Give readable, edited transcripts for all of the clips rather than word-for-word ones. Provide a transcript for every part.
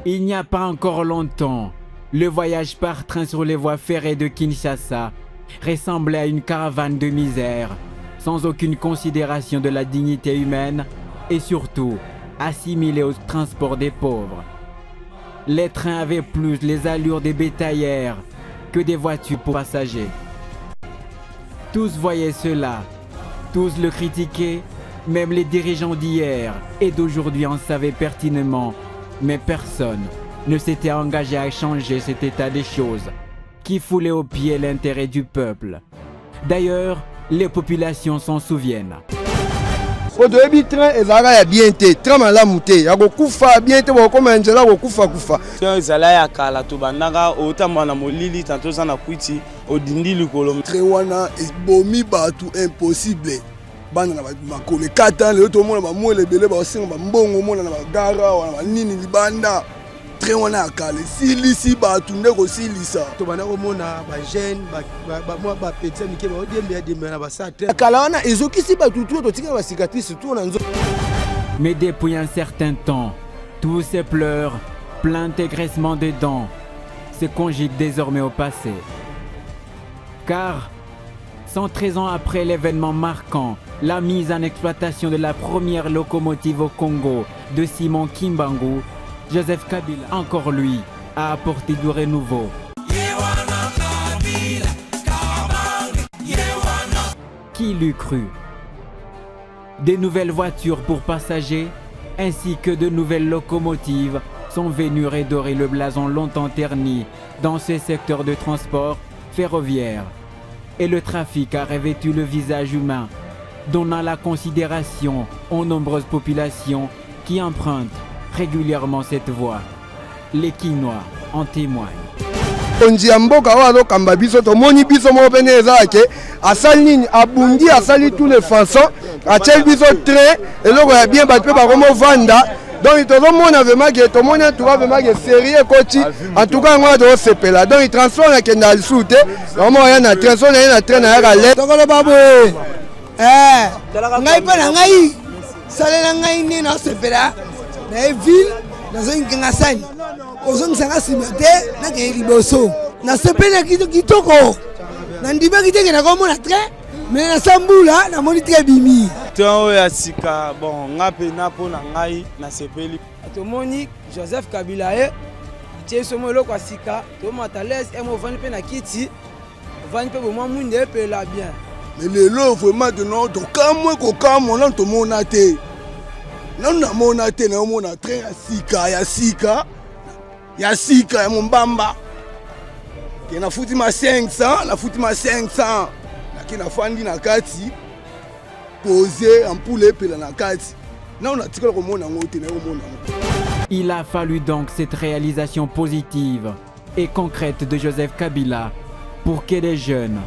Il n'y a pas encore longtemps, le voyage par train sur les voies ferrées de Kinshasa ressemblait à une caravane de misère, sans aucune considération de la dignité humaine et surtout assimilé au transport des pauvres. Les trains avaient plus les allures des bétaillères que des voitures pour passagers. Tous voyaient cela, tous le critiquaient, même les dirigeants d'hier et d'aujourd'hui en savaient pertinemment, mais personne ne s'était engagé à changer cet état des choses qui foulait aux pieds l'intérêt du peuple. D'ailleurs, les populations s'en souviennent. Au début, train est bien été, train à monter. Il y a beaucoup de bien été, comme un gel, beaucoup de train est kala to bandaga otamba na molili tanto sana kwiti odindi likolo. Train wana bomi batu impossible. Bana na makole kata le to mona ba mo le bele ba singa ba mbongo mona na bagara wana nini libanda. Train wana kala silisi batu ndeko silisa. To bana ko mona ba jeune ba moi ba petit mike ba odembe dembe na ba sa train. Kala wana ezokisi batu to tika ba cicatrice tout na nzo. Mais depuis un certain temps, tous ces pleurs, plaintes et graissements de dents se conjuguent désormais au passé. Car 113 ans après l'événement marquant la mise en exploitation de la première locomotive au Congo de Simon Kimbangu, Joseph Kabila, encore lui, a apporté du renouveau. Qui l'eût cru? Des nouvelles voitures pour passagers ainsi que de nouvelles locomotives sont venues redorer le blason longtemps terni dans ce secteur de transport ferroviaire. Et le trafic a revêtu le visage humain, donnant la considération aux nombreuses populations qui empruntent régulièrement cette voie. Les Kinois en témoignent. Ondiamboka walo kamba biso to moni biso mo beneza ke asali abundi asali tous les façons a tel biso train et loko ya bien batpe ba komo vanda donc il tozo mona vraiment que to mona tu va vraiment que sérieux coach en tout cas moi do sepela donc il transforme que na soute vraiment ya na transforme na train na ya le to ko babo ngai pa na ngai salela ngai ni na sepela na ville na zinga ngasani ozong sanga simate na ke liboso na sepela kitoko na ndiba kiteke na komona train mais na sambula na moni très bimi train ya sika bon ngape na pona ngai na sepeli to moni Joseph Kabila e tie somo lo kwa sika to matales e mo vani pe na kiti vani pe mo munde pe la bien mais le lo vraiment de non to kamwe ko kamwe non to mona te non na mona te na mona train ya sika ya Mumbamba. Qui na futi ma 500, la futi ma 500. Na ki na fandi na kati poser en poulet pe na kati. Na on a tika ko mona ngote na mona. Il a fallu donc cette réalisation positive et concrète de Joseph Kabila pour que les jeunes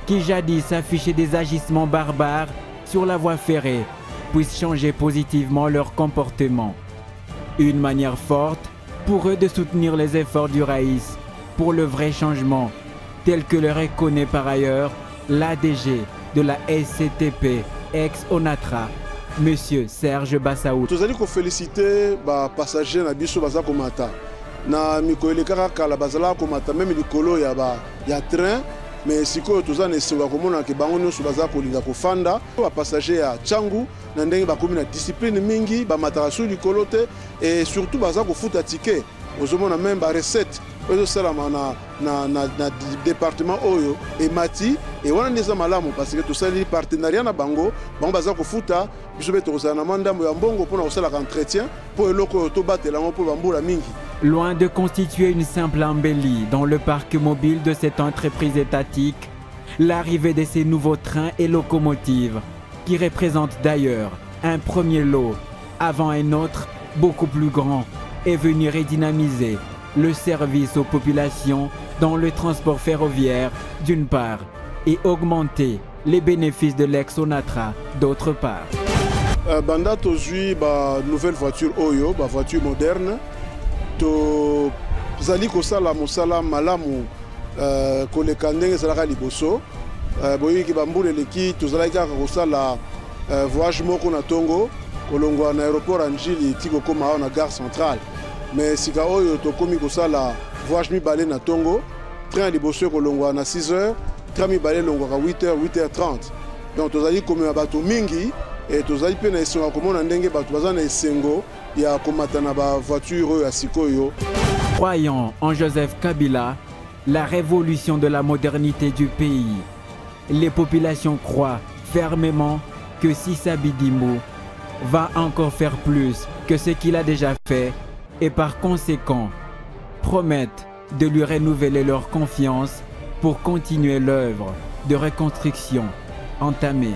qui jadis affichaient des agissements barbares sur la voie ferrée puissent changer positivement leur comportement. Une manière forte pour eux de soutenir les efforts du Raïs pour le vrai changement, tel que le reconnaît par ailleurs l'ADG de la SCTP ex-ONATRA, M. Serge Bassaoud. Nous allons féliciter les passagers na biso baza komata na mikoele kaka la bazala komata même likolo ya train mais sikoyo toza na esenga komona ke bango nyonso baza kolinga kofanda ba passager ya Tchangu na ndenge bakomi na discipline mingi bamataka sur likolo te et surtout baza kofuta ticket ozomona même ba recette ozo salama na département oyo et mati et wana ndeza malamu parce que tosali partenariat na bango baza kofuta biso beto kozala na mandambo ya mbongo pona kosala entretien po eloko to batela ngo po bambula mingi. Loin de constituer une simple embellie dans le parc mobile de cette entreprise étatique, l'arrivée de ces nouveaux trains et locomotives, qui représentent d'ailleurs un premier lot avant un autre beaucoup plus grand, est venu redynamiser le service aux populations dans le transport ferroviaire d'une part et augmenter les bénéfices de l'ex-ONATRA d'autre part. Banda tozui ba nouvelle voiture oyo, ba voiture moderne. To zali kosala mosala malamu koleka ndenge ezalaka liboso boyiki bambula eleki tozalaki kaka kosala voyage moko na ntongo kolongwa na aéroport ya Njili ti kokóma awa na gare centrale mais sika oyo tokomi kosala voyage mibale na Tongo, train liboso kolongwa na 6h, train mibale longwaka 8h, 8h30. Donc tozali komema bato mingi et tozali pe na esengo komona ndenge bato baza na esengo ya komata na ba voiture ya sikoyo. Croyant en Joseph Kabila, la révolution de la modernité du pays, les populations croient fermement que Sissa Bidimou va encore faire plus que ce qu'il a déjà fait et par conséquent promettent de lui renouveler leur confiance pour continuer l'œuvre de reconstruction entamée.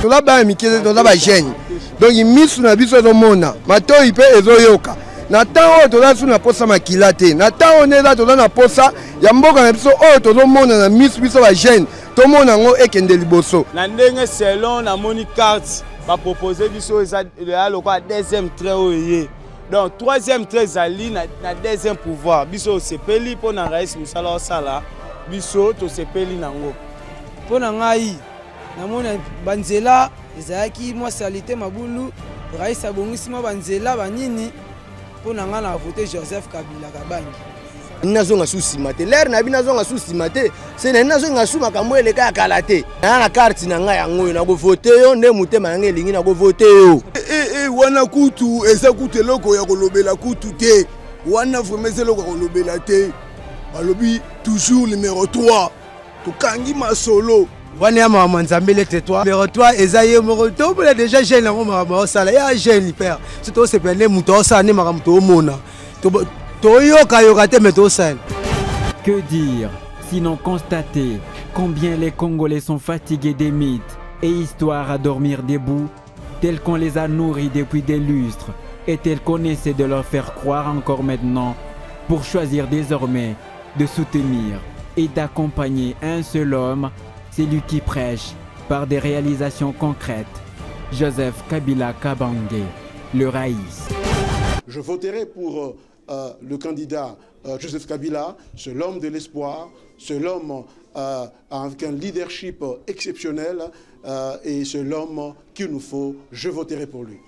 Tola ba mikele tola ba jeune. Donc misu na biso do mona, matoi pe ezoyoka. Na tango tola su na posa makila te. Na tango neza tola na posa ya mboka na biso oyo tozo mona na misu biso ba jeune. To mona ngo ekende liboso. Na ndenge selon na moni carte ba proposer biso eza le quoi deuxième trait oye. Donc troisième trait zali na deuxième pouvoir. Biso sepeli po na rais musala osala. Biso to sepeli nango. Po na ngai na mona banzela ezaki mwa salite mabulu rais abongisi mwa banzela banini po na nga na voter Joseph Kabila Kabangi. Nazonga susi mate l'air na bina zonga susi mate c'est na nazonga suma kamwele ka kalate na carte na nga yango na go voter yo nde mutema na ngelingi na go voter yo wana kutu eza kutu loko ya kolobela kutu te wana vraiment loko ya kolobela te balobi toujours numéro 3 tokangi masolo wana ya mama nzambele te toi numéro 3 eza ye moko to bela déjà jeune yango mama osala ya jeune père surtout c'est pene muto osala ne mama muto omona Que dire, sinon constater combien les Congolais sont fatigués des mythes et histoires à dormir debout, tels qu'on les a nourris depuis des lustres et tels qu'on essaie de leur faire croire encore maintenant, pour choisir désormais de soutenir et d'accompagner un seul homme, celui qui prêche par des réalisations concrètes, Joseph Kabila Kabange, le Raïs. Je voterai pour le candidat Joseph Kabila, c'est l'homme de l'espoir, c'est l'homme avec un leadership exceptionnel et c'est l'homme qu'il nous faut. Je voterai pour lui.